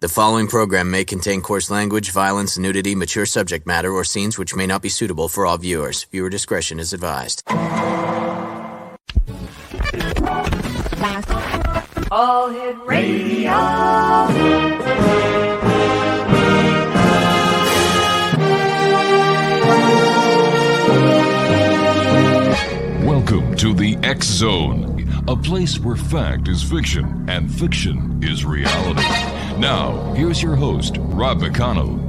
The following program may contain coarse language, violence, nudity, mature subject matter, or scenes which may not be suitable for all viewers. Viewer discretion is advised. All Hit Radio. Welcome to the X Zone, a place where fact is fiction and fiction is reality. Now, here's your host, Rob McConnell.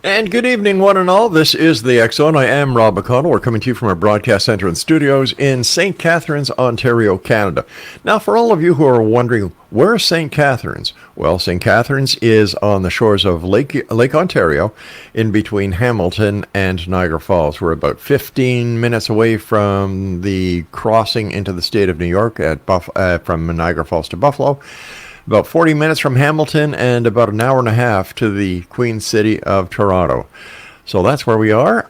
And good evening, one and all. This is the X Zone. I am Rob McConnell. We're coming to you from our broadcast center and studios in St. Catharines, Ontario, Canada. Now, for all of you who are wondering, where is St. Catharines? Well, St. Catharines is on the shores of Lake Ontario, in between Hamilton and Niagara Falls. We're about 15 minutes away from the crossing into the state of New York from Niagara Falls to Buffalo. About 40 minutes from Hamilton and about an hour and a half to the Queen City of Toronto. So that's where we are.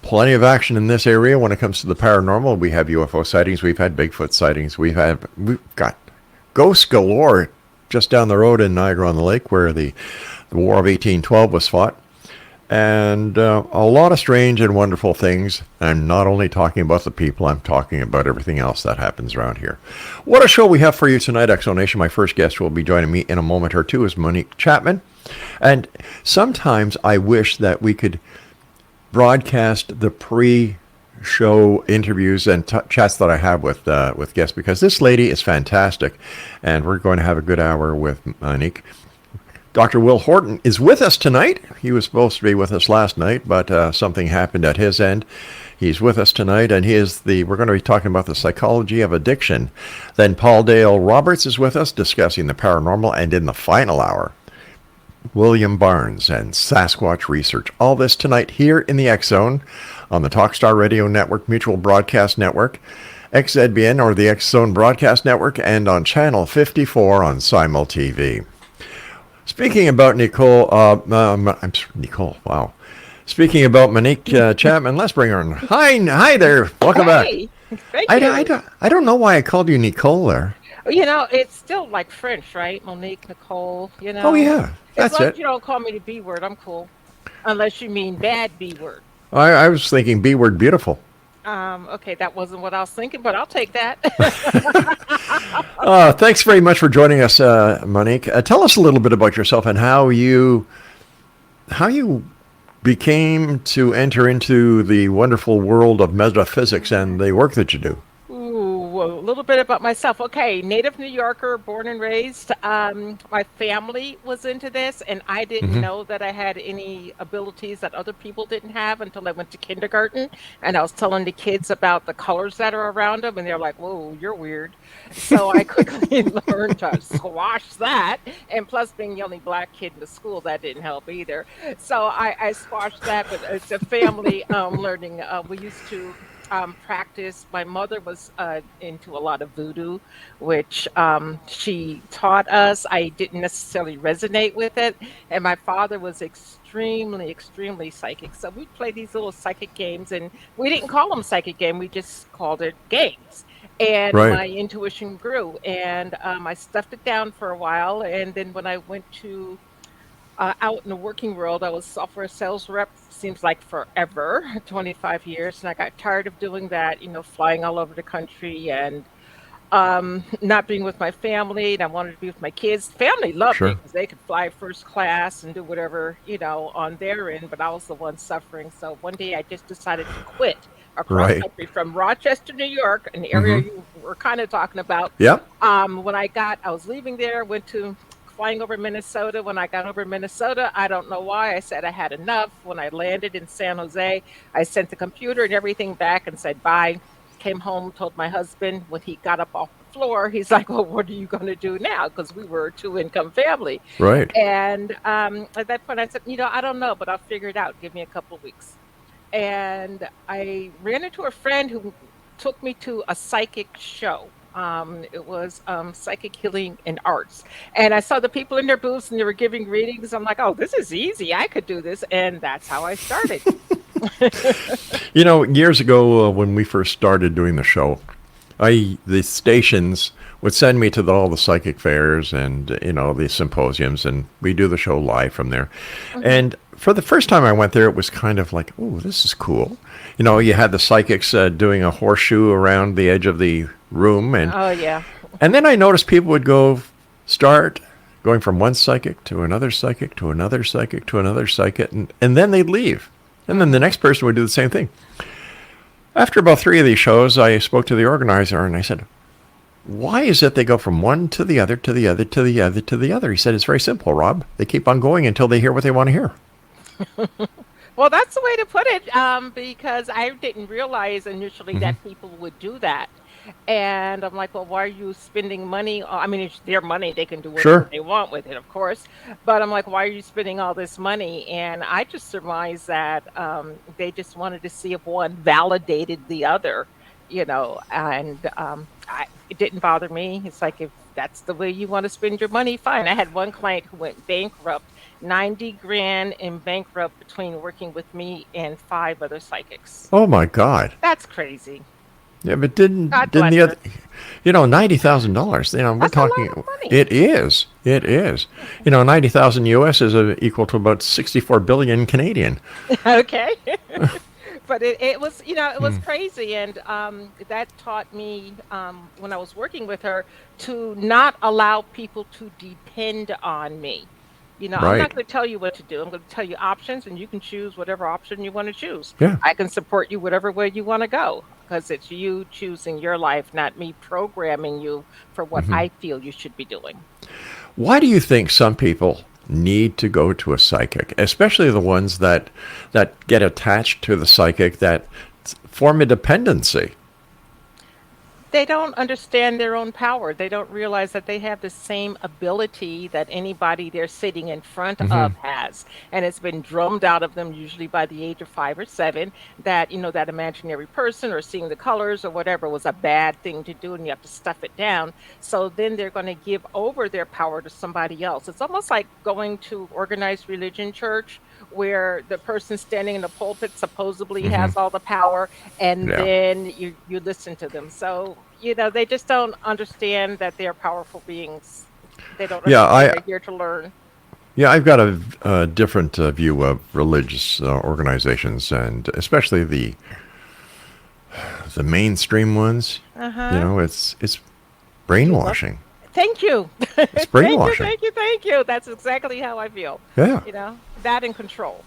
Plenty of action in this area when it comes to the paranormal. We have UFO sightings. We've had Bigfoot sightings. We've got ghosts galore just down the road in Niagara-on-the-Lake where the War of 1812 was fought. And a lot of strange and wonderful things. I'm not only talking about the people, I'm talking about everything else that happens around here. What a show we have for you tonight, Exonation. My first guest who will be joining me in a moment or two is Monique Chapman. And sometimes I wish that we could broadcast the pre-show interviews and chats that I have with guests, because this lady is fantastic. And we're going to have a good hour with Monique. Dr. Will Horton is with us tonight. He was supposed to be with us last night, but something happened at his end. He's with us tonight, and we're going to be talking about the psychology of addiction. Then Paul Dale Roberts is with us discussing the paranormal, and in the final hour, William Barnes and Sasquatch research. All this tonight here in the X Zone on the Talkstar Radio Network, Mutual Broadcast Network, XZBN or the X Zone Broadcast Network, and on Channel 54 on Simul TV. Speaking about Nicole, wow. Speaking about Monique Chapman, let's bring her in. Hi there. Welcome back. Thank you. I don't know why I called you Nicole there. You know, it's still like French, right? Monique, Nicole, you know. Oh, yeah. That's as long it. as you don't call me the B word, I'm cool. Unless you mean bad B word. I was thinking B word beautiful. Okay, that wasn't what I was thinking, but I'll take that. Thanks very much for joining us, Monique. Tell us a little bit about yourself and how you became to enter into the wonderful world of metaphysics and the work that you do. Ooh, a little bit about myself. Okay, native New Yorker, born and raised. My family was into this, and I didn't know that I had any abilities that other people didn't have until I went to kindergarten, and I was telling the kids about the colors that are around them, and they're like, whoa, you're weird. So I quickly learned to squash that, and plus being the only black kid in the school, that didn't help either. So I squashed that, but it's a family learning. We used to practice. My mother was into a lot of voodoo, which she taught us. I didn't necessarily resonate with it. And my father was extremely psychic. So we'd play these little psychic games, and we didn't call them psychic game. We just called it games. And my intuition grew, and I stuffed it down for a while. And then when I went to out in the working world, I was software sales rep, seems like forever, 25 years. And I got tired of doing that, flying all over the country and not being with my family. And I wanted to be with my kids. Family loved me because they could fly first class and do whatever, on their end. But I was the one suffering. So one day I just decided to quit across country from Rochester, New York, an area you were kind of talking about. Yep. When I was leaving there, went to flying over Minnesota. When I got over Minnesota, I don't know why, I said I had enough. When I landed in San Jose, I sent the computer and everything back and said bye. Came home, told my husband. When he got up off the floor, he's like, well, what are you going to do now? Because we were a two-income family. Right. And at that point, I said, I don't know, but I'll figure it out. Give me a couple of weeks. And I ran into a friend who took me to a psychic show. It was Psychic Healing and Arts. And I saw the people in their booths and they were giving readings. I'm like, oh, this is easy. I could do this. And that's how I started. Years ago when we first started doing the show, the stations would send me to all the psychic fairs and, the symposiums, and we do the show live from there. And for the first time I went there, it was kind of like, oh, this is cool. You had the psychics doing a horseshoe around the edge of the room. And Oh, yeah. and then I noticed people would start going from one psychic to another psychic to another psychic to another psychic, and then they'd leave. And then the next person would do the same thing. After about 3 of these shows, I spoke to the organizer and I said, why is it they go from one to the other, to the other, to the other, to the other? He said, it's very simple, Rob. They keep on going until they hear what they want to hear. Well, that's the way to put it, because I didn't realize initially that people would do that. And I'm like, well, why are you spending money? I mean, it's their money. They can do whatever Sure. they want with it, of course. But I'm like, why are you spending all this money? And I just surmised that they just wanted to see if one validated the other, and it didn't bother me. It's like, if that's the way you want to spend your money, fine. I had one client who went bankrupt, 90 grand in bankrupt between working with me and 5 other psychics. Oh, my God. That's crazy. Yeah, but didn't God didn't bless the her. other, $90,000, we're That's a talking, lot of money. it is. 90,000 US is equal to about 64 billion Canadian. Okay. But it was, it was crazy. And that taught me, when I was working with her, to not allow people to depend on me. I'm not Right. going to tell you what to do. I'm going to tell you options, and you can choose whatever option you want to choose. Yeah. I can support you whatever way you want to go, because it's you choosing your life, not me programming you for what I feel you should be doing. Why do you think some people need to go to a psychic, especially the ones that get attached to the psychic, that form a dependency? They don't understand their own power. They don't realize that they have the same ability that anybody they're sitting in front of has. And it's been drummed out of them, usually by the age of 5 or 7, that, that imaginary person or seeing the colors or whatever was a bad thing to do, and you have to stuff it down. So then they're going to give over their power to somebody else. It's almost like going to organized religion church, where the person standing in the pulpit supposedly has all the power, and Yeah. then you listen to them. So, they just don't understand that they're powerful beings. They don't Yeah, understand they're here to learn. Yeah, I've got a different view of religious organizations, and especially the mainstream ones. It's brainwashing. Thank you. It's brainwashing. Thank you. That's exactly how I feel. Yeah. That and control.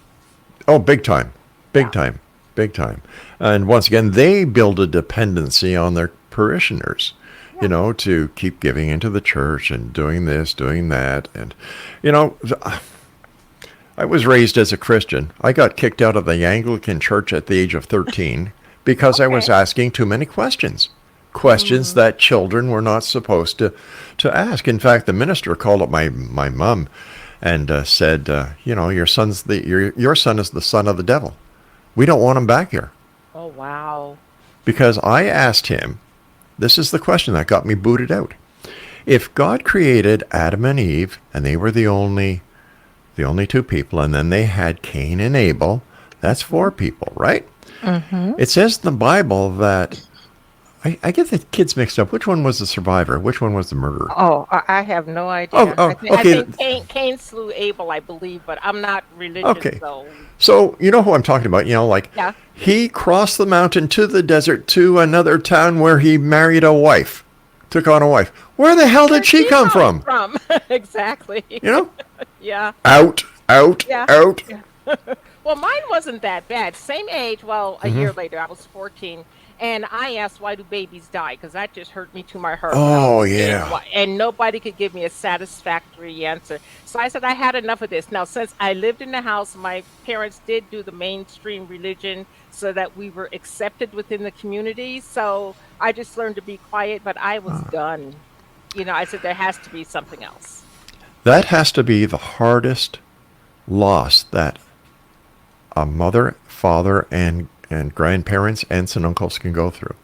Oh, big time. Big Yeah. time. Big time. And once again, they build a dependency on their parishioners, to keep giving into the church and doing this, doing that. And, I was raised as a Christian. I got kicked out of the Anglican church at the age of 13 because I was Okay. asking too many questions. Questions that children were not supposed to ask. In fact, the minister called up my mom and said, your son is the son of the devil. We don't want him back here. Oh, wow. Because I asked him, this is the question that got me booted out. If God created Adam and Eve, and they were the only 2 people, and then they had Cain and Abel, that's 4 people, right? It says in the Bible that, I get the kids mixed up. Which one was the survivor? Which one was the murderer? Oh, I have no idea. Okay. I think Cain slew Abel, I believe, but I'm not religious, Okay. so So, you know who I'm talking about, Yeah. he crossed the mountain to the desert to another town where he married a wife, took on a wife. Where the hell did she come from? Exactly. Yeah. Out. Yeah. Well, mine wasn't that bad. Same age. Well, a year later, I was 14. And I asked, why do babies die? Because that just hurt me to my heart. Oh, yeah. And nobody could give me a satisfactory answer. So I said, I had enough of this. Now, since I lived in the house, my parents did do the mainstream religion so that we were accepted within the community. So I just learned to be quiet, but I was done. I said, there has to be something else. That has to be the hardest loss that a mother, father, and grandparents, aunts, and uncles can go through.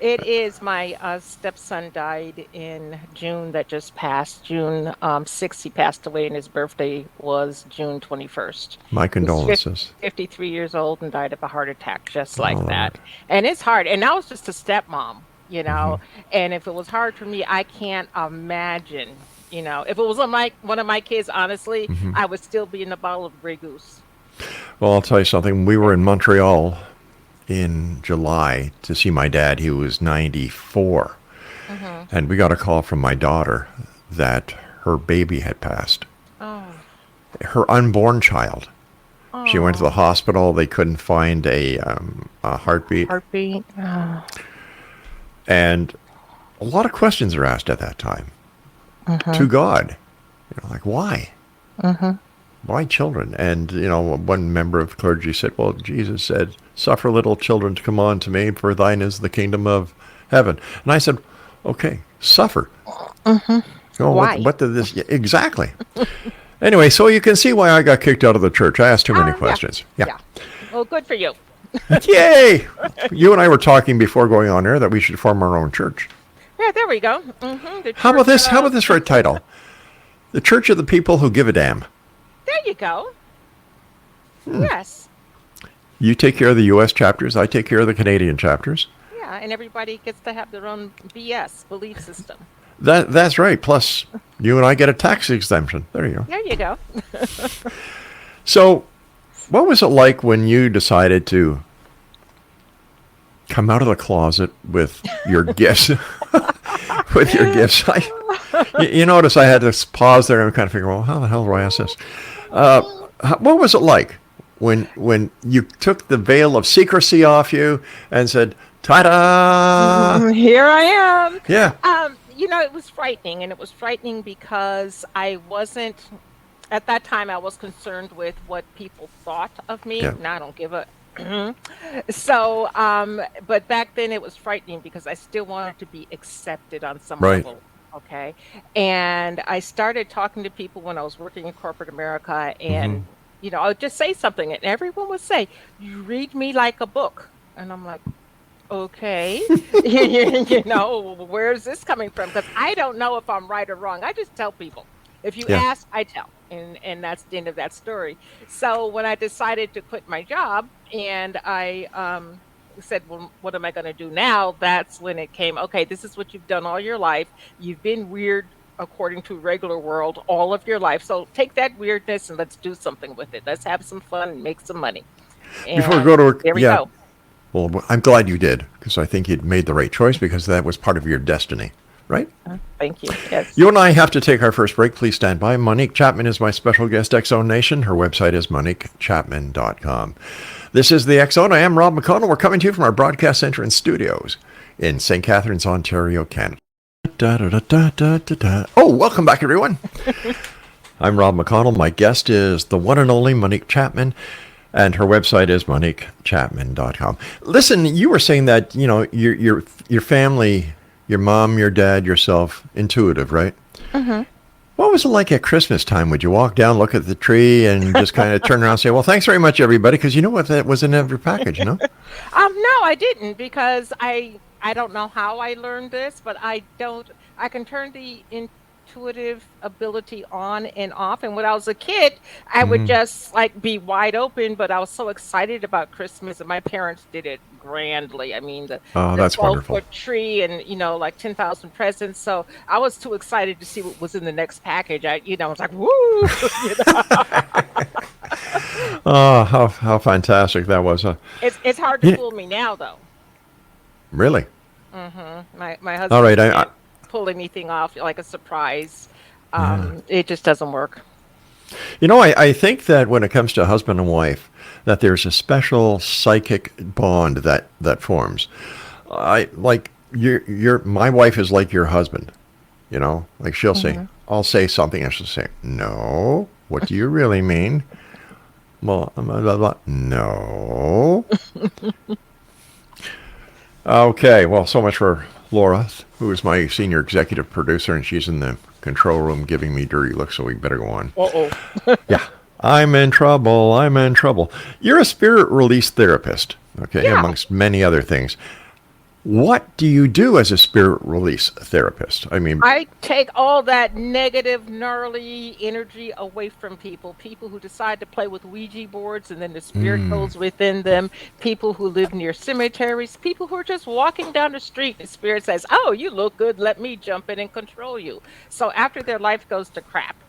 It is. My stepson died in June that just passed. June 6th, he passed away, and his birthday was June 21st. My He's condolences. 53 years old and died of a heart attack just like Oh, that. And it's hard. And I was just a stepmom. And if it was hard for me, I can't imagine, if it was one of my kids, honestly, I would still be in the bottle of Grey Goose. Well, I'll tell you something. We were in Montreal in July to see my dad. He was 94. And we got a call from my daughter that her baby had passed. Oh. Her unborn child. Oh. She went to the hospital. They couldn't find a heartbeat. Oh. And a lot of questions are asked at that time to God. Like, why? Why children? And, one member of clergy said, well, Jesus said, suffer little children to come on to me, for thine is the kingdom of heaven. And I said, okay, suffer. Why? What did this... Yeah, exactly. Anyway, so you can see why I got kicked out of the church. I asked too many questions. Yeah. Well, good for you. Yay! You and I were talking before going on air that we should form our own church. Yeah, there we go. How about this? How about this for a title? The Church of the People Who Give a Damn. There you go. Yes. You take care of the U.S. chapters. I take care of the Canadian chapters. Yeah, and everybody gets to have their own BS belief system. That's right. Plus, you and I get a tax exemption. There you go. There you go. So, what was it like when you decided to come out of the closet with your gifts? With your gifts. You notice I had to pause there and kind of figure, well, how the hell do I ask this? What was it like when you took the veil of secrecy off you and said, ta-da! Here I am. Yeah. It was frightening, and it was frightening because I wasn't, at that time, I was concerned with what people thought of me. Yeah. Now I don't give a... So, but back then it was frightening because I still wanted to be accepted on some level. Okay. And I started talking to people when I was working in corporate America, and, I would just say something, and everyone would say, you read me like a book. And I'm like, okay, where's this coming from? Because I don't know if I'm right or wrong. I just tell people. If you ask, I tell. And that's the end of that story. So when I decided to quit my job and I said, well, what am I going to do now? That's when it came, okay, this is what you've done all your life. You've been weird according to regular world all of your life. So take that weirdness and let's do something with it. Let's have some fun and make some money. And before we go to there we go. Well, I'm glad you did, because I think you'd made the right choice, because that was part of your destiny, right? Thank you. Yes. You and I have to take our first break. Please stand by. Monique Chapman is my special guest, X-Zone Nation. Her website is moniquechapman.com. This is the X-Zone. I am Rob McConnell. We're coming to you from our broadcast center and studios in St. Catharines, Ontario, Canada. Oh, welcome back, everyone. I'm Rob McConnell. My guest is the one and only Monique Chapman, and her website is moniquechapman.com. Listen, you were saying that, your family, your mom, your dad, yourself, intuitive, right? What was it like at Christmas time? Would you walk down, look at the tree, and just kind of turn around and say, well, thanks very much, everybody, because you know what, that was in every package, No, I didn't, because I don't know how I learned this, but I can turn the intuitive ability on and off. And when I was a kid, I would just be wide open, but I was so excited about Christmas, and my parents did it grandly. I mean, the that's wonderful. 12-foot tree and, 10,000 presents. So I was too excited to see what was in the next package. I was like, woo! Oh, how fantastic that was. It's hard to fool me now, though. Really? My husband All right, can't pull anything off like a surprise. It just doesn't work. I think that when it comes to husband and wife, that there's a special psychic bond that forms. My wife is like your husband. Like she'll say, I'll say something, and she'll say, no, what do you really mean? Well, blah, blah, blah. No. Okay, well, so much for Laura, who is my senior executive producer, and she's in the control room giving me dirty looks, so we better go on. Yeah, I'm in trouble. You're a spirit release therapist, okay, amongst many other things. What do you do as a spirit release therapist? I mean, I take all that negative, gnarly energy away from people. People who decide to play with Ouija boards and then the spirit goes within them. People who live near cemeteries. People who are just walking down the street. The spirit says, "Oh, you look good. Let me jump in and control you." So after their life goes to crap,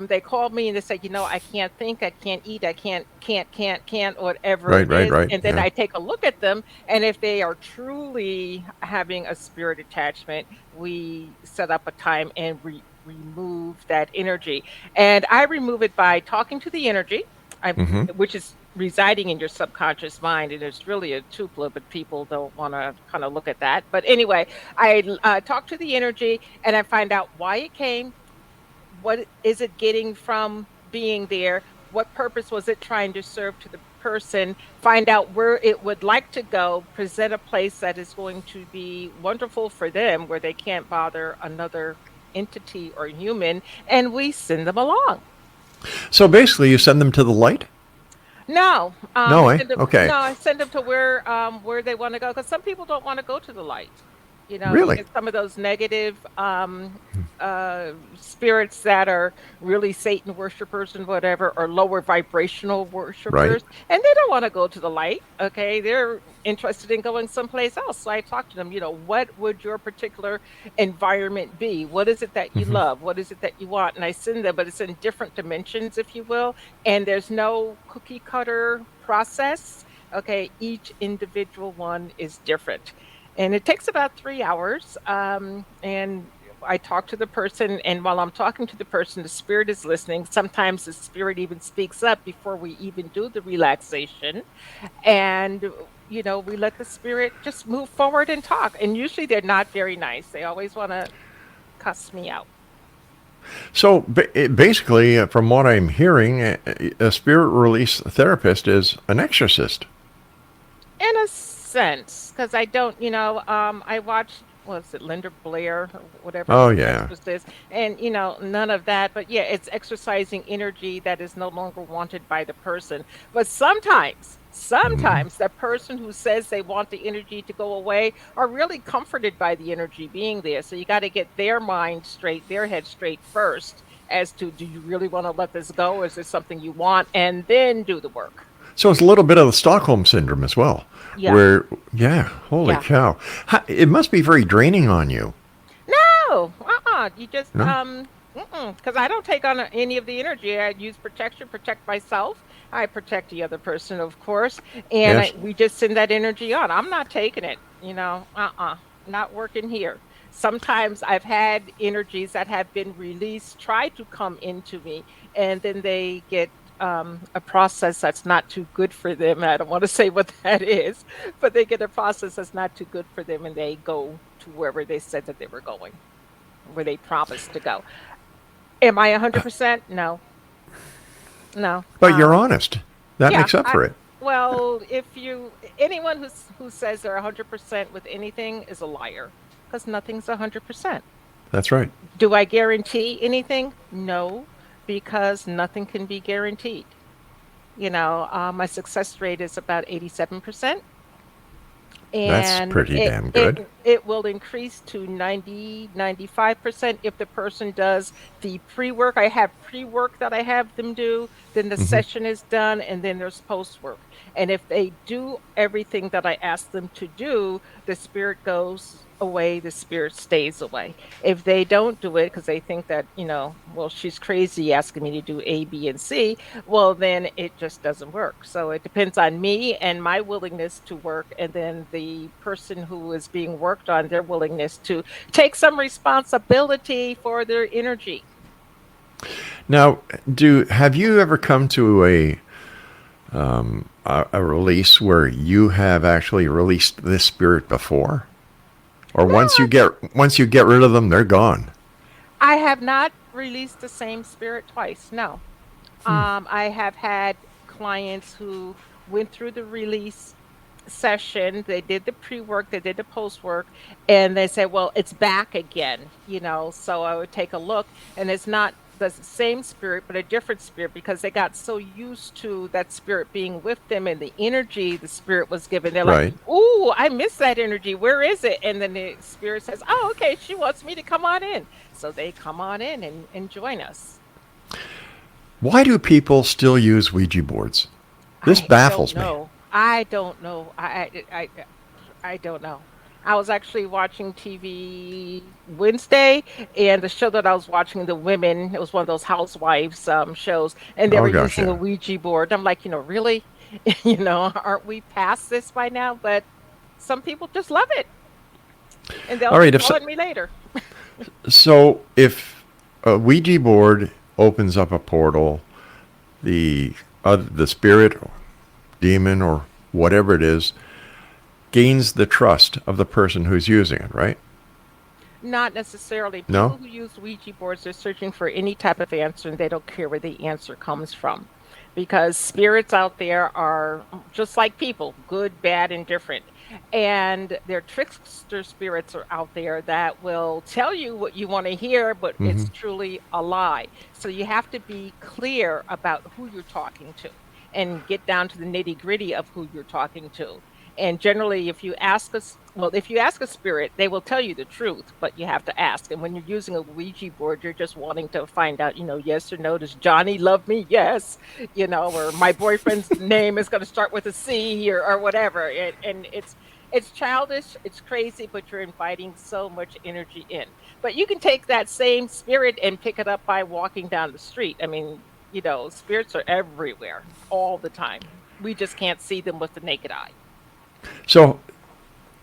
they call me and they say, I can't think, I can't eat, I can't, whatever right, it right, is. right. And then Yeah. I take a look at them. And if they are truly having a spirit attachment, we set up a time and remove that energy. And I remove it by talking to the energy, hmm which is residing in your subconscious mind. And it's really a tupla, but people don't want to kind of look at that. But anyway, I talk to the energy and I find out why it came, what is it getting from being there, what purpose was it trying to serve to the person, find out where it would like to go, present a place that is going to be wonderful for them where they can't bother another entity or human, and we send them along. So basically, you send them to the light? No, No, I eh? send them. Okay. No, I send them to where they want to go because some people don't want to go to the light. You Really? get some of those negative spirits that are really Satan worshipers and whatever, or lower vibrational Right. worshipers, and they don't want to go to the light. Okay, they're interested in going someplace else. So I talk to them. What would your particular environment be? What is it that you hmm love? What is it that you want? And I send them, but it's in different dimensions, if you will, and there's no cookie cutter process. Okay, each individual one is different. And it takes about 3 hours. And I talk to the person, and while I'm talking to the person, the spirit is listening. Sometimes the spirit even speaks up before we even do the relaxation. And, we let the spirit just move forward and talk. And usually they're not very nice. They always want to cuss me out. So basically, from what I'm hearing, a spirit release therapist is an exorcist. In a sense, because I don't, I watched, was it Linda Blair or whatever Oh, her yeah. exorcist is, and none of that. But yeah, it's exercising energy that is no longer wanted by the person. But hmm sometimes the person who says they want the energy to go away are really comforted by the energy being there. So you got to get their mind straight, their head straight first, as to do you really want to let this go, or is this something you want, and then do the work. So it's a little bit of the Stockholm syndrome as well, Yeah, where, yeah, holy yeah. cow. It must be very draining on you, No, You just no? because I don't take on any of the energy. I use protection, protect myself. I protect the other person, of course, and Yes. we just send that energy on. I'm not taking it. Not working here. Sometimes I've had energies that have been released, try to come into me, and then they get a process that's not too good for them. I don't want to say what that is, but they get a process that's not too good for them, and they go to wherever they said that they were going, where they promised to go. Am I 100%? No, no. But you're honest. That Yeah. makes up for it. Well, if anyone who says they're 100% with anything is a liar, because nothing's 100%. That's right. Do I guarantee anything? No, because nothing can be guaranteed. My success rate is about 87. That's And pretty it damn it good. it will increase to 90-95% if the person does the pre-work. I have pre-work that I have them do, then the hmm session is done, and then there's post-work. And if they do everything that I ask them to do, the spirit goes away, the spirit stays away. If they don't do it because they think that, well, she's crazy asking me to do A, B, and C, well, then it just doesn't work. So it depends on me and my willingness to work, and then the person who is being worked on, their willingness to take some responsibility for their energy. Now, have you ever come to a release where you have actually released this spirit before? Or No, once you get rid of them, they're gone. I have not released the same spirit twice. No. I have had clients who went through the release session, they did the pre-work, they did the post-work, and they say, well, it's back again. So I would take a look, and it's not the same spirit, but a different spirit because they got so used to that spirit being with them and the energy the spirit was given. They're like, Right. "Ooh, I miss that energy. Where is it?" And then the spirit says, "Oh, okay, she wants me to come on in." So they come on in and join us. Why do people still use Ouija boards? This I don't baffles me. know. I don't know. I don't know. I was actually watching TV Wednesday, and the show that I was watching, the women, it was one of those housewives shows, and they Oh were gosh, using a yeah. Ouija board. I'm like, really? Aren't we past this by now? But some people just love it, and they'll All be right, calling me later. so if a Ouija board opens up a portal, the spirit, or demon, or whatever it is, gains the trust of the person who's using it, right? Not necessarily. People No? who use Ouija boards are searching for any type of answer and they don't care where the answer comes from. Because spirits out there are just like people, good, bad, and different. And their trickster spirits are out there that will tell you what you want to hear, but Hmm. it's truly a lie. So you have to be clear about who you're talking to and get down to the nitty gritty of who you're talking to. And generally, if you ask a spirit, they will tell you the truth, but you have to ask. And when you're using a Ouija board, you're just wanting to find out, yes or no. Does Johnny love me? Yes. Or my boyfriend's name is going to start with a C or whatever. And it's childish, it's crazy, but you're inviting so much energy in. But you can take that same spirit and pick it up by walking down the street. I mean, spirits are everywhere all the time. We just can't see them with the naked eye. So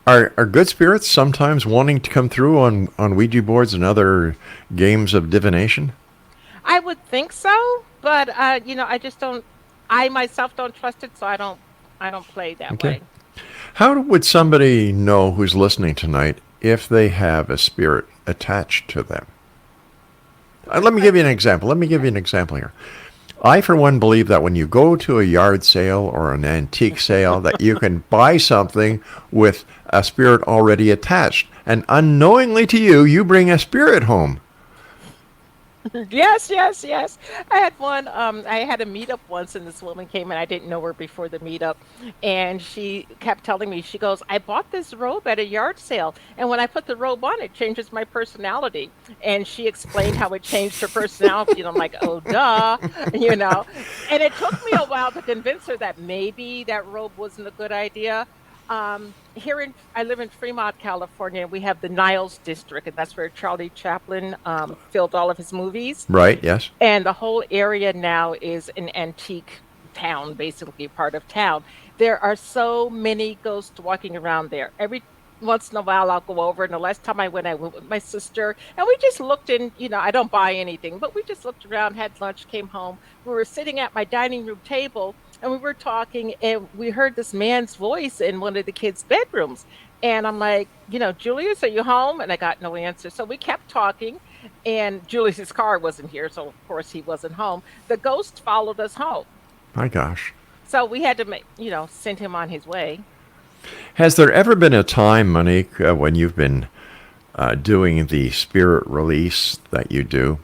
are good spirits sometimes wanting to come through on Ouija boards and other games of divination? I would think so, but I just don't. I myself don't trust it, so I don't play that Okay. way. How would somebody know who's listening tonight if they have a spirit attached to them? Let me give you an example. Let me give you an example here. I, for one, believe that when you go to a yard sale or an antique sale, that you can buy something with a spirit already attached. And unknowingly to you, you bring a spirit home. Yes, yes, yes. I had one. I had a meetup once, and this woman came, and I didn't know her before the meetup, and she kept telling me, she goes, "I bought this robe at a yard sale, and when I put the robe on, it changes my personality." And she explained how it changed her personality, and I'm like, "Oh, duh," you know. And it took me a while to convince her that maybe that robe wasn't a good idea. I live in Fremont, California, and we have the Niles district, and that's where Charlie Chaplin filmed all of his movies. Right? Yes. And the whole area now is an antique town, basically part of town. There are so many ghosts walking around there. Every once in a while, I'll go over. And the last time I went with my sister, and we just looked in. I don't buy anything, but we just looked around, had lunch, came home. We were sitting at my dining room table, and we were talking, and we heard this man's voice in one of the kids' bedrooms. And I'm like, "Julius, are you home?" And I got no answer. So we kept talking, and Julius's car wasn't here, so of course he wasn't home. The ghost followed us home. My gosh. So we had to send him on his way. Has there ever been a time, Monique, when you've been doing the spirit release that you do,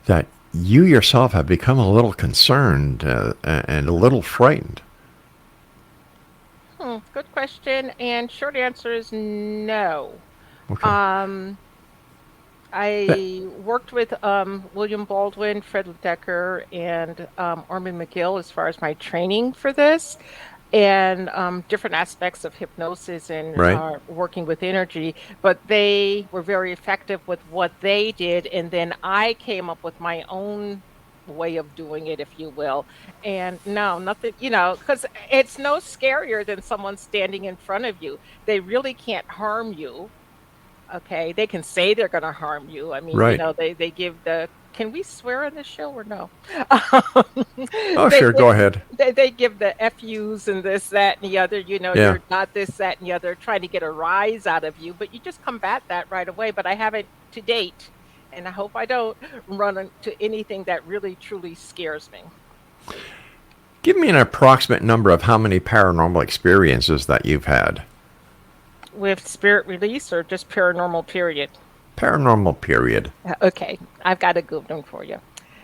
that you yourself have become a little concerned and a little frightened? Good question. And short answer is no. Okay. Um, I worked with William Baldwin, Fred Decker, and Orman McGill as far as my training for this, and different aspects of hypnosis and Right. working with energy. But they were very effective with what they did, and then I came up with my own way of doing it, if you will. And no, nothing, because it's no scarier than someone standing in front of you. They really can't harm you. Okay, they can say they're going to harm you. I mean, Right. they give the. Can we swear on this show or no? Oh, They sure. give Go ahead. they give the FUs and this, that, and the other. Yeah. You're not this, that, and the other, trying to get a rise out of you, but you just combat that right away. But I haven't to date, and I hope I don't run into anything that really truly scares me. Give me an approximate number of how many paranormal experiences that you've had. With spirit release or just paranormal period? Paranormal period. Okay, I've got a good one for you.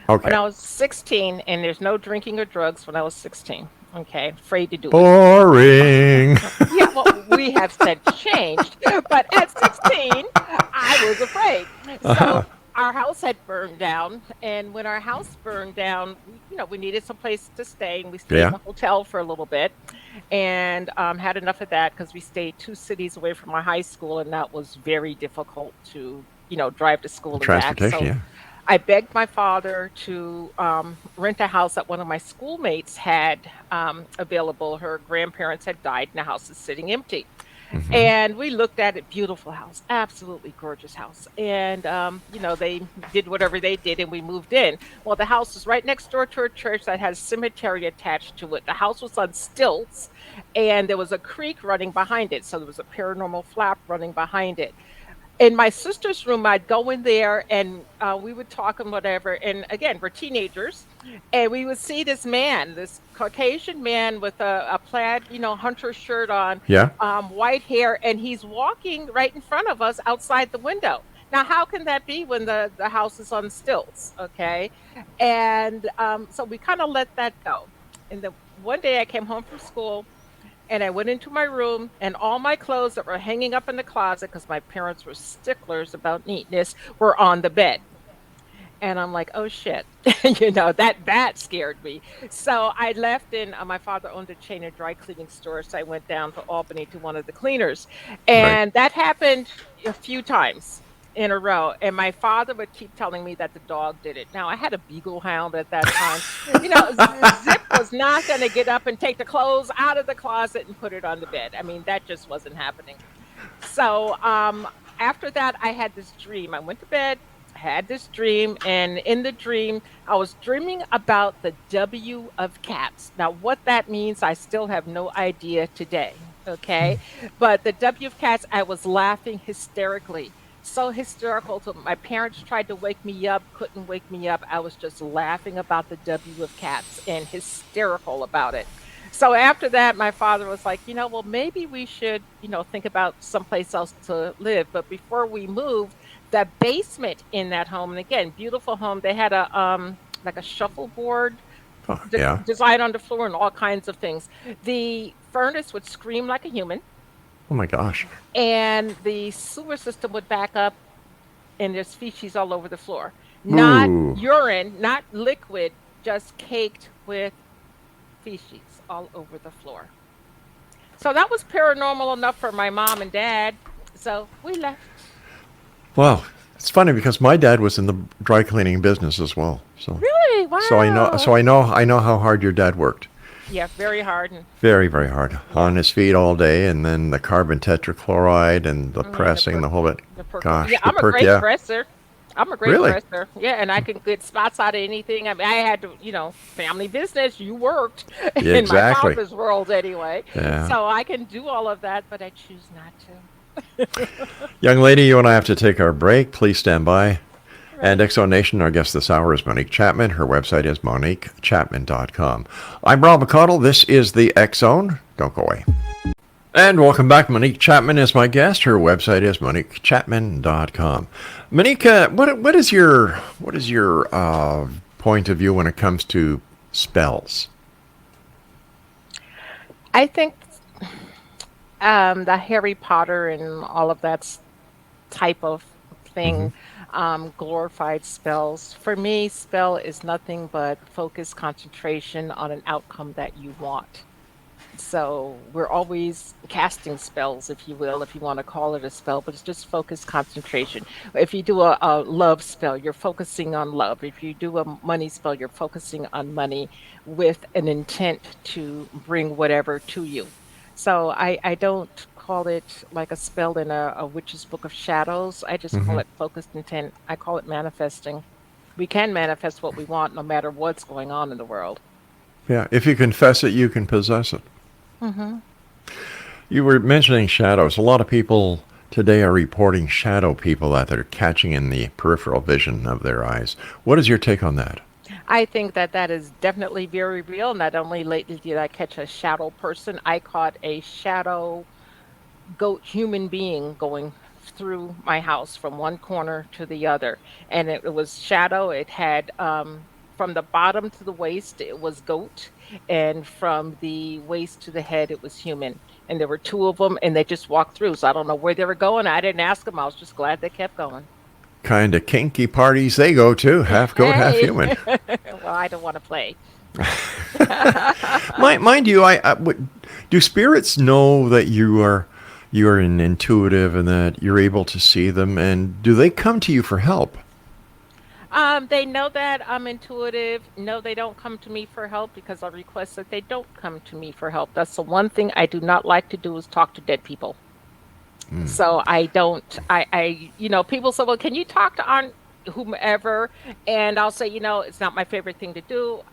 When Okay. I was 16, and there's no drinking or drugs when I was 16. Okay, afraid to do it. Boring. Yeah, well, we have since changed, but at 16, I was afraid. So our house had burned down, and when our house burned down, we needed some place to stay, and we stayed Yeah. in a hotel for a little bit, and had enough of that because we stayed 2 cities away from our high school, and that was very difficult to, drive to school and back. Transportation, So yeah. I begged my father to rent a house that one of my schoolmates had available. Her grandparents had died, and the house is sitting empty. Hmm. And we looked at it, beautiful house, absolutely gorgeous house. And, they did whatever they did, and we moved in. Well, the house was right next door to a church that had a cemetery attached to it. The house was on stilts, and there was a creek running behind it. So there was a paranormal flap running behind it. In my sister's room, I'd go in there and we would talk and whatever. And again, we're teenagers, and we would see this man, this Caucasian man with a plaid, hunter shirt on, Yeah. white hair, and he's walking right in front of us outside the window. Now, how can that be when the house is on stilts? Okay. And so we kind of let that go. And then one day I came home from school, and I went into my room, and all my clothes that were hanging up in the closet, because my parents were sticklers about neatness, were on the bed. And I'm like, oh shit, that scared me. So I left, and my father owned a chain of dry cleaning stores. So I went down to Albany to one of the cleaners. Right. And that happened a few times in a row. And my father would keep telling me that the dog did it. Now, I had a beagle hound at that time. Zip was not going to get up and take the clothes out of the closet and put it on the bed. I mean, that just wasn't happening. So after that, I had this dream. I went to bed, had this dream, and in the dream, I was dreaming about the W of cats. Now, what that means, I still have no idea today. Okay. But the W of cats, I was laughing hysterically. So hysterical. So my parents tried to wake me up, couldn't wake me up. I was just laughing about the W of cats and hysterical about it. So after that, my father was like, well, maybe we should, think about someplace else to live. But before we moved, the basement in that home, and again, beautiful home, they had a like a shuffleboard Oh, yeah. design on the floor and all kinds of things. The furnace would scream like a human, Oh my gosh. and the sewer system would back up, and there's feces all over the floor. Not Ooh. urine, not liquid, just caked with feces all over the floor. So that was paranormal enough for my mom and dad. So we left. Wow. It's funny because my dad was in the dry cleaning business as well. So Really? so I know Wow. so I know how hard your dad worked. Yeah, very hard. And Very, very hard. On his feet all day, and then the carbon tetrachloride and the yeah, pressing, the whole bit. yeah, Gosh, the I'm a perk, great yeah. presser. I'm a great Really? presser. Yeah, and I can get spots out of anything. I mean, I had to, family business. You worked Yeah, in my exactly. father's world anyway. Yeah. So I can do all of that, but I choose not to. Young lady, you and I have to take our break. Please stand by. And Right. Exonation, our guest this hour is Monique Chapman. Her website is moniquechapman.com. I'm Rob McConnell. This is the X Zone. Don't go away. And welcome back. Monique Chapman is my guest. Her website is moniquechapman.com. Monique, what is your point of view when it comes to spells? I think the Harry Potter and all of that type of thing, glorified spells. For me, spell is nothing but focus, concentration on an outcome that you want. So we're always casting spells, if you will, if you want to call it a spell, but it's just focus, concentration. If you do a love spell, you're focusing on love. If you do a money spell, you're focusing on money with an intent to bring whatever to you. So I don't call it like a spell in a witch's book of shadows. I just call it focused intent. I call it manifesting. We can manifest what we want no matter what's going on in the world. Yeah, if you confess it, you can possess it. Hmm. You were mentioning shadows. A lot of people today are reporting shadow people that they're catching in the peripheral vision of their eyes. What is your take on that? I think that is definitely very real. Not only lately did I catch a shadow person, I caught a shadow goat human being going through my house from one corner to the other. And it was shadow. It had from the bottom to the waist, it was goat, and from the waist to the head, it was human. And there were two of them, and they just walked through. So I don't know where they were going. I didn't ask them. I was just glad they kept going. Kind of kinky parties they go to, half goat, half Hey, human. well, I don't want to play. Mind you, do spirits know that you're an intuitive and that you're able to see them, and do they come to you for help? They know that I'm intuitive. No, they don't come to me for help because I request that they don't come to me for help. That's the one thing I do not like to do is talk to dead people. So I don't, people say, well, can you talk to on whomever? And I'll say, it's not my favorite thing to do.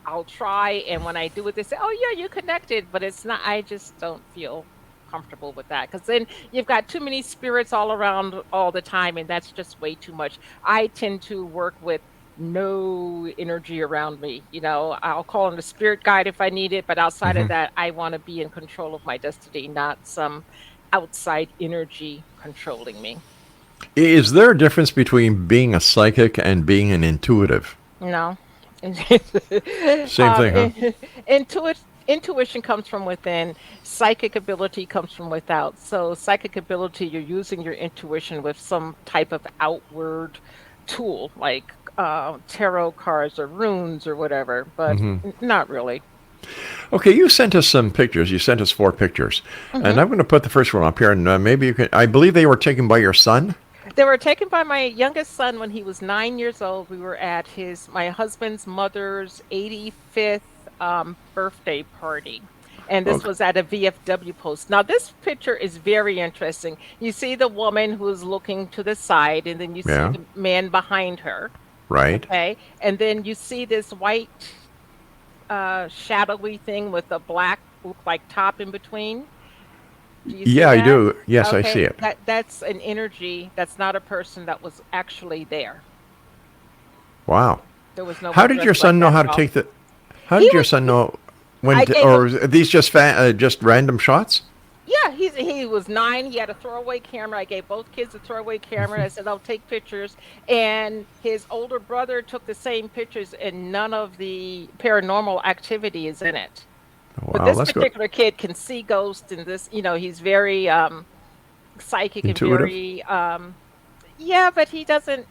I'll try. And when I do it, they say, oh, yeah, you connected. But it's not, I just don't feel comfortable with that because then you've got too many spirits all around all the time. And that's just way too much. I tend to work with no energy around me. I'll call in a spirit guide if I need it. But outside of that, I want to be in control of my destiny, not some outside energy controlling me. Is there a difference between being a psychic and being an intuitive? No. Same thing, huh? Intuition comes from within. Psychic ability comes from without. So psychic ability, you're using your intuition with some type of outward tool, like tarot cards or runes or whatever, but not really. Okay, you sent us some pictures. You sent us 4 pictures. And I'm going to put the first one up here, and maybe you can... I believe they were taken by your son? They were taken by my youngest son when he was 9 years old. We were at my husband's mother's 85th birthday party. And this was at a VFW post. Now, this picture is very interesting. You see the woman who's looking to the side, and then you see the man behind her. Right. Okay. And then you see this white... shadowy thing with a black look like top in between. Do you see I that? do. Yes, I Okay, see it. that's an energy. That's not a person that was actually there. Wow. There was no. How did your son know how to take the... How did your son know when... Or are these just random shots? Yeah, he was 9. He had a throwaway camera. I gave both kids a throwaway camera. I said, I'll take pictures. And his older brother took the same pictures, and none of the paranormal activity is in it. Wow, but this particular kid can see ghosts, and this, he's very psychic intuitive. And very, but he doesn't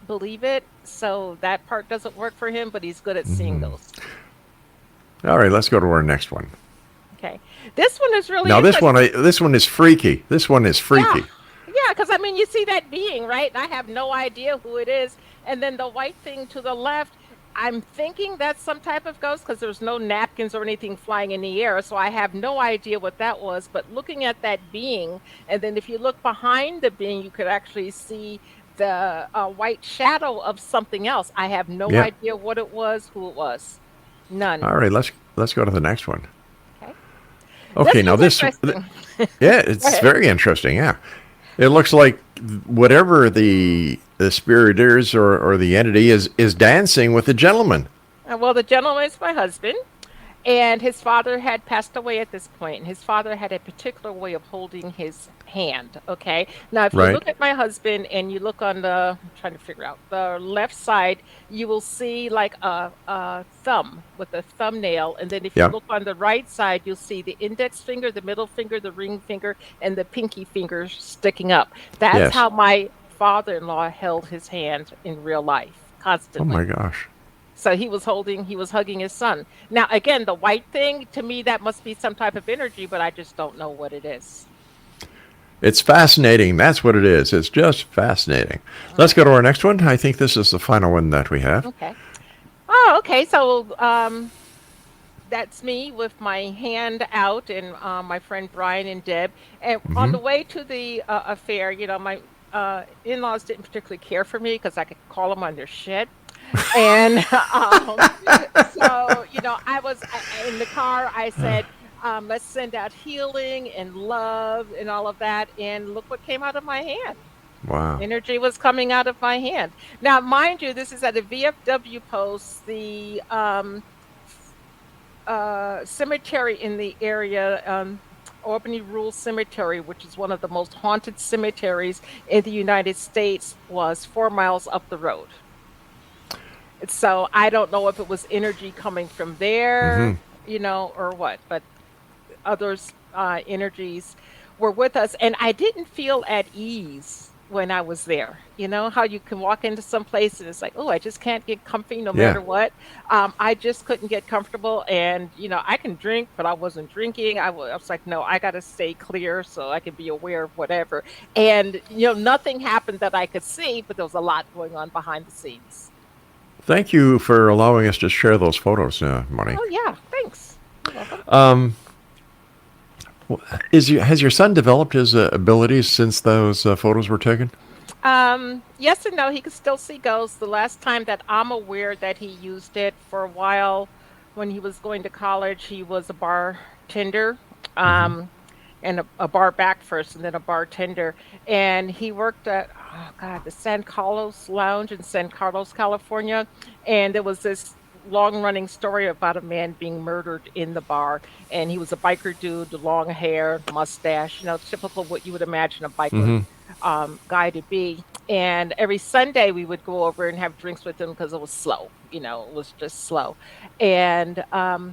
believe it. So that part doesn't work for him, but he's good at seeing ghosts. All right, let's go to our next one. Okay. This one is really now. This interesting. one is freaky. This one is freaky. Yeah, because you see that being, right? And I have no idea who it is. And then the white thing to the left, I'm thinking that's some type of ghost because there's no napkins or anything flying in the air. So I have no idea what that was. But looking at that being, and then if you look behind the being, you could actually see the white shadow of something else. I have no idea what it was, who it was. None. All right, let's go to the next one. Okay, now this, it's very interesting. Yeah, it looks like whatever the spirit is or the entity is dancing with the gentleman. Well, the gentleman is my husband, and his father had passed away at this point, and his father had a particular way of holding his hand. Okay, now if you look at my husband and you look on I'm trying to figure out the left side, you will see like a thumb with a thumbnail, and then if you look on the right side, you'll see the index finger, the middle finger, the ring finger, and the pinky finger sticking up. That's how my father-in-law held his hand in real life constantly. Oh my gosh. So he was hugging his son. Now, again, the white thing, to me, that must be some type of energy, but I just don't know what it is. It's fascinating. That's what it is. It's just fascinating. Let's go to our next one. I think this is the final one that we have. Okay. Oh, okay. So that's me with my hand out, and my friend Brian and Deb. And on the way to the affair, my in-laws didn't particularly care for me because I could call them on their shit. And so, I was in the car. I said, let's send out healing and love and all of that. And look what came out of my hand. Wow. Energy was coming out of my hand. Now, mind you, this is at a VFW post, the cemetery in the area, Albany Rural Cemetery, which is one of the most haunted cemeteries in the United States, was 4 miles up the road. So I don't know if it was energy coming from there, or what, but others' energies were with us. And I didn't feel at ease when I was there. You know how you can walk into some place and it's like, oh, I just can't get comfy no Yeah. matter what. I just couldn't get comfortable. And, I can drink, but I wasn't drinking. I was like, no, I got to stay clear so I can be aware of whatever. And, nothing happened that I could see, but there was a lot going on behind the scenes. Thank you for allowing us to share those photos, Monique. Oh, yeah. Thanks. You're welcome. Has your son developed his abilities since those photos were taken? Yes and no. He can still see ghosts. The last time that I'm aware that he used it for a while, when he was going to college, he was a bartender, and a bar back first, and then a bartender. And he worked at, oh God, the San Carlos Lounge in San Carlos, California. And there was this long-running story about a man being murdered in the bar, and he was a biker dude, the long hair, mustache, typical what you would imagine a biker guy to be. And every Sunday we would go over and have drinks with him because it was slow, it was just slow. And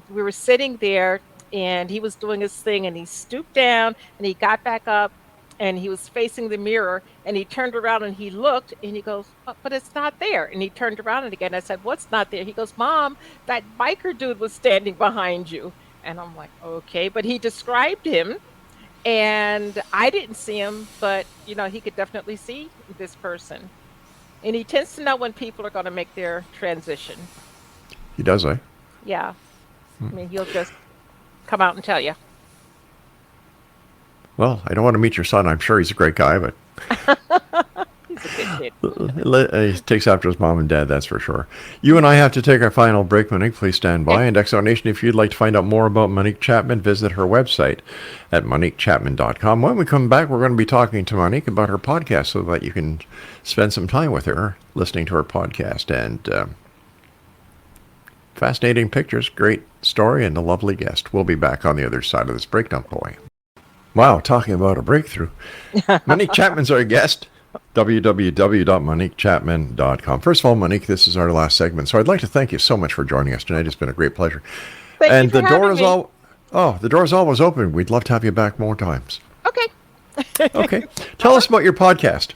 we were sitting there, and he was doing his thing, and he stooped down, and he got back up, and he was facing the mirror, and he turned around and he looked, and he goes, "Oh, but it's not there." And he turned around and again, I said, "What's not there?" He goes, "Mom, that biker dude was standing behind you." And I'm like, okay, but he described him, and I didn't see him, but he could definitely see this person. And he tends to know when people are going to make their transition. He does, eh? Yeah. I mean, he'll just come out and tell you. Well, I don't want to meet your son. I'm sure he's a great guy, but He's a good kid. he takes after his mom and dad, that's for sure. You and I have to take our final break, Monique. Please stand by. And Exo Nation, if you'd like to find out more about Monique Chapman, visit her website at moniquechapman.com. When we come back, we're going to be talking to Monique about her podcast so that you can spend some time with her, listening to her podcast. And fascinating pictures, great story, and a lovely guest. We'll be back on the other side of this break. Don't go away. Wow, talking about a breakthrough. Monique Chapman's our guest. www.moniquechapman.com. First of all, Monique, this is our last segment, so I'd like to thank you so much for joining us tonight. It's been a great pleasure. Thank you for having me. The door is always open. We'd love to have you back more times. Okay. Okay. Tell us about your podcast.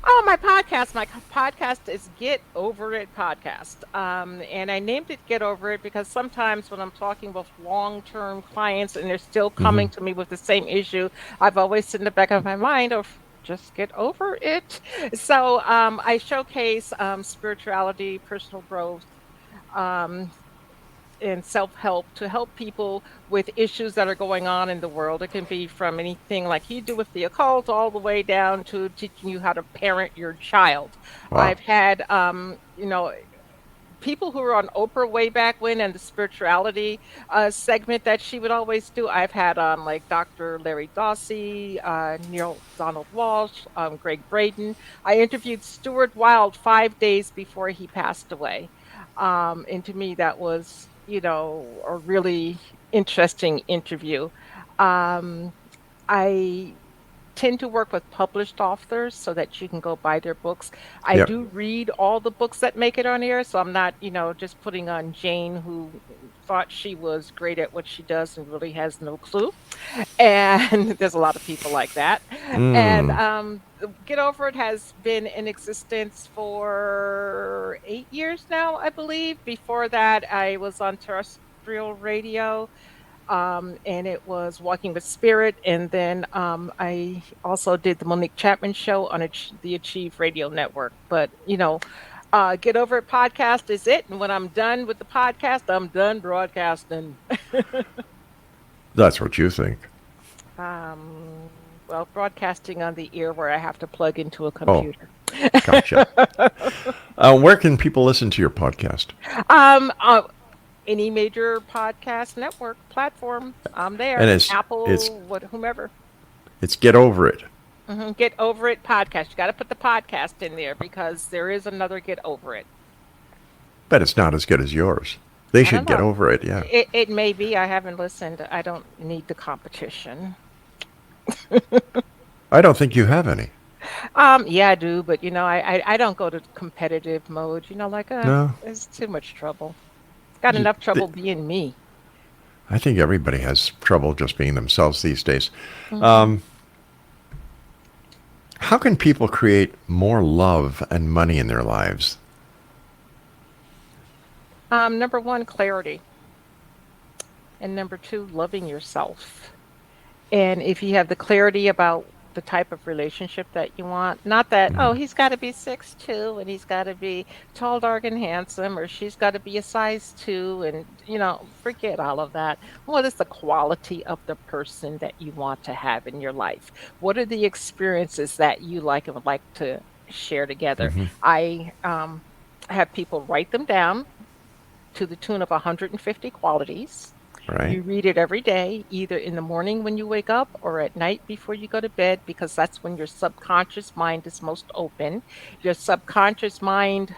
Oh, my podcast is Get Over It Podcast. And I named it Get Over It because sometimes when I'm talking with long-term clients and they're still coming to me with the same issue, I've always in the back of my mind of just get over it. So I showcase spirituality, personal growth, and self-help to help people with issues that are going on in the world. It can be from anything like you do with the occult all the way down to teaching you how to parent your child. Wow. I've had, people who were on Oprah way back when and the spirituality segment that she would always do. I've had like Dr. Larry Dawsey, Neil Donald Walsh, Greg Braden. I interviewed Stuart Wilde 5 days before he passed away. And to me, that was, a really interesting interview. I tend to work with published authors so that you can go buy their books. I do read all the books that make it on air, so I'm not, just putting on Jane, who thought she was great at what she does and really has no clue. And there's a lot of people like that. And Get Over It has been in existence for 8 years now, I believe. Before that, I was on terrestrial radio. And it was Walking with Spirit. And then I also did the Monique Chapman show on the Achieve Radio Network. But, Get Over It podcast is it. And when I'm done with the podcast, I'm done broadcasting. That's what you think. Well, broadcasting on the ear where I have to plug into a computer. Oh, gotcha. Where can people listen to your podcast? Any major podcast network platform, I'm there. And Apple, whomever. It's Get Over It. Get Over It podcast. You got to put the podcast in there because there is another Get Over It. But it's not as good as yours. They should get over it, yeah. It may be. I haven't listened. I don't need the competition. I don't think you have any. Yeah, I do, but I don't go to competitive mode. Like No, it's too much trouble. Got J- enough trouble th- being me. I think everybody has trouble just being themselves these days. hmm Um, how can people create more love and money in their lives? Number one, clarity, and number two, loving yourself. And if you have the clarity about the type of relationship that you want, not that, oh, Mhm. he's got to be 6'2" and he's got to be tall, dark, and handsome, or she's got to be a size 2, and, forget all of that. What is the quality of the person that you want to have in your life? What are the experiences that you like and would like to share together? Mhm. I have people write them down to the tune of 150 qualities. Right? You read it every day, either in the morning when you wake up or at night before you go to bed, because that's when your subconscious mind is most open. Your subconscious mind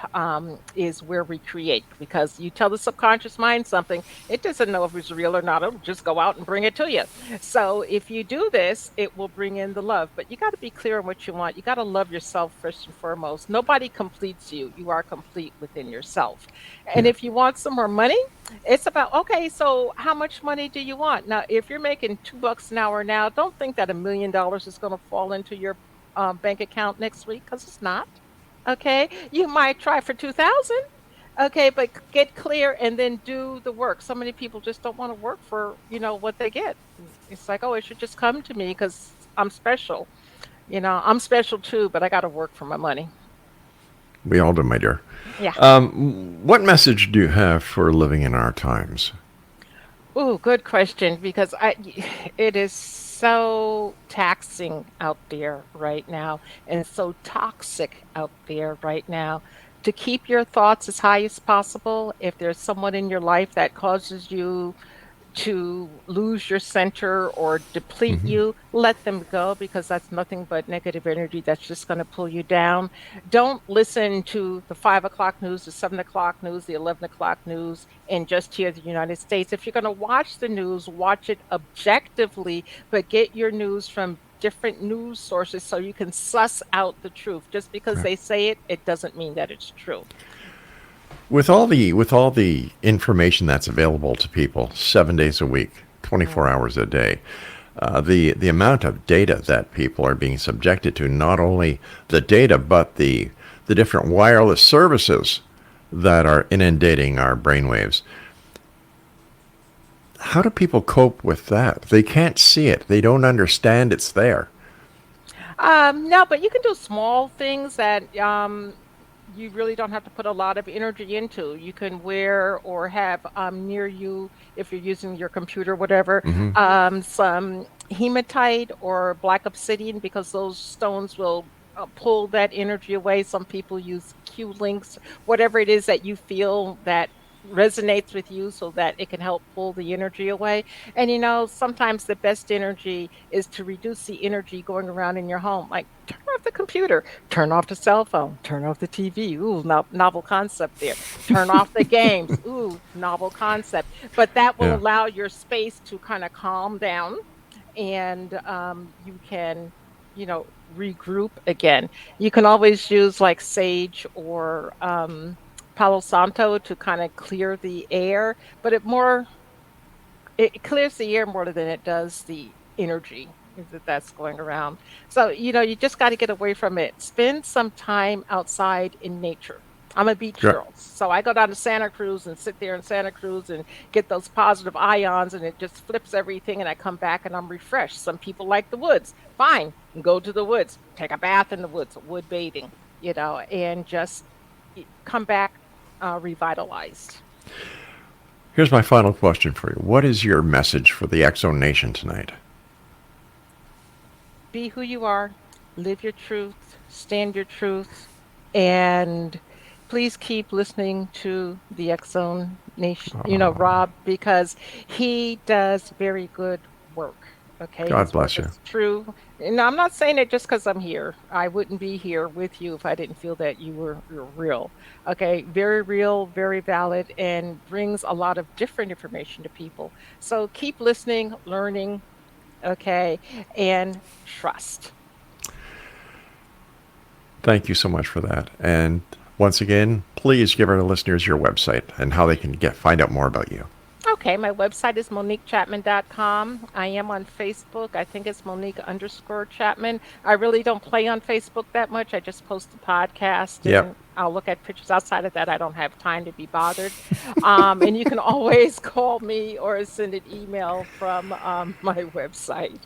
is where we create, because you tell the subconscious mind something, it doesn't know if it's real or not. It'll just go out and bring it to you. So if you do this, it will bring in the love. But you got to be clear on what you want. You got to love yourself first and foremost. Nobody completes you. You are complete within yourself. And Yeah. if you want some more money, it's about, okay, so how much money do you want? Now, if you're making $2 an hour now, don't think that $1 million is going to fall into your bank account next week, because it's not. Okay. You might try for 2,000. Okay. But get clear and then do the work. So many people just don't want to work for, what they get. It's like, oh, it should just come to me because I'm special. I'm special too, but I got to work for my money. We all do, my dear. Yeah. What message do you have for living in our times? Oh, good question, because it is so taxing out there right now and so toxic out there right now. To keep your thoughts as high as possible, if there's someone in your life that causes you to lose your center or deplete Hmm. you, let them go, because that's nothing but negative energy that's just going to pull you down. Don't listen to the 5 o'clock news, the 7 o'clock news, the 11 o'clock news, and just hear the United States. If you're going to watch the news, watch it objectively, but get your news from different news sources so you can suss out the truth. Just because Yeah. they say it, it doesn't mean that it's true. With all the information that's available to people 7 days a week, 24 Mm. hours a day, the amount of data that people are being subjected to, not only the data but the different wireless services that are inundating our brainwaves. How do people cope with that? They can't see it. They don't understand it's there. No, but you can do small things that you really don't have to put a lot of energy into. You can wear or have near you, if you're using your computer, whatever, Hmm. some hematite or black obsidian, because those stones will pull that energy away. Some people use Q links, whatever it is that you feel that resonates with you, so that it can help pull the energy away. And sometimes the best energy is to reduce the energy going around in your home. Like, turn off the computer, turn off the cell phone, turn off the TV. Ooh, novel concept there. Turn off the games. Ooh, novel concept. But that will Yeah. allow your space to kind of calm down, and you can, regroup again. You can always use like sage or Palo Santo to kind of clear the air, but it clears the air more than it does the energy that's going around. So, you just got to get away from it. Spend some time outside in nature. I'm a beach Right. girl. So I go down to Santa Cruz and sit there in Santa Cruz and get those positive ions, and it just flips everything, and I come back and I'm refreshed. Some people like the woods. Fine. Go to the woods. Take a bath in the woods, wood bathing, and just come back revitalized. Here's my final question for you. What is your message for the Exo Nation tonight? Be who you are, live your truth, stand your truth, and please keep listening to the X Zone Nation, Rob, because he does very good work. Okay, God his work bless you. is true. And I'm not saying it just because I'm here. I wouldn't be here with you if I didn't feel that you're real. Okay, very real, very valid, and brings a lot of different information to people. So keep listening, learning, okay, and trust. Thank you so much for that. And once again, please give our listeners your website and how they can find out more about you. Okay, my website is MoniqueChapman.com. I am on Facebook. I think it's Monique_Chapman. I really don't play on Facebook that much. I just post the podcast and I'll look at pictures. Outside of that, I don't have time to be bothered. And you can always call me or send an email from my website.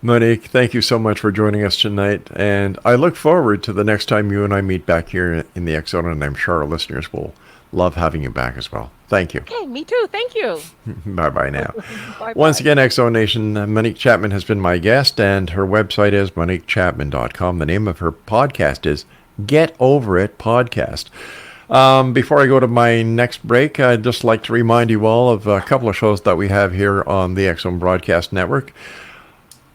Monique, thank you so much for joining us tonight. And I look forward to the next time you and I meet back here in the X Zone, and I'm sure our listeners will love having you back as well. Thank you. Okay, me too. Thank you. Bye-bye now. Bye-bye. Once again, X Zone Nation, Monique Chapman has been my guest, and her website is MoniqueChapman.com. The name of her podcast is Get Over It Podcast. Before I go to my next break, I'd just like to remind you all of a couple of shows that we have here on the X Zone Broadcast Network.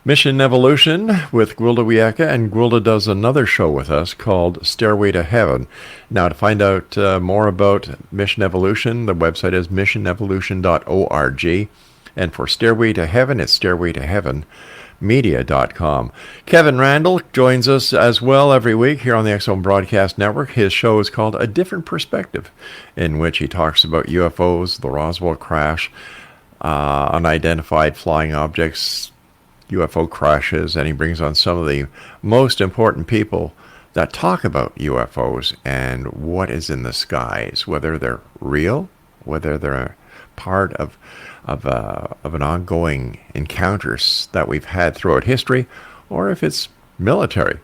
Mission Evolution with Gwilda Wiyaka, and Gwilda does another show with us called Stairway to Heaven. Now, to find out more about Mission Evolution, the website is missionevolution.org, and for Stairway to Heaven, it's stairwaytoheavenmedia.com. Kevin Randall joins us as well every week here on the X Zone Broadcast Network. His show is called A Different Perspective, in which he talks about UFOs, the Roswell crash, unidentified flying objects, UFO crashes, and he brings on some of the most important people that talk about UFOs and what is in the skies, whether they're real, whether they're part of an ongoing encounters that we've had throughout history, or if it's military.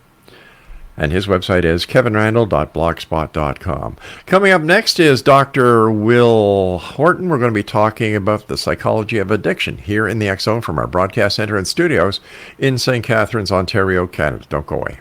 And his website is kevinrandall.blogspot.com. Coming up next is Dr. Will Horton. We're going to be talking about the psychology of addiction here in the X Zone from our broadcast center and studios in St. Catharines, Ontario, Canada. Don't go away.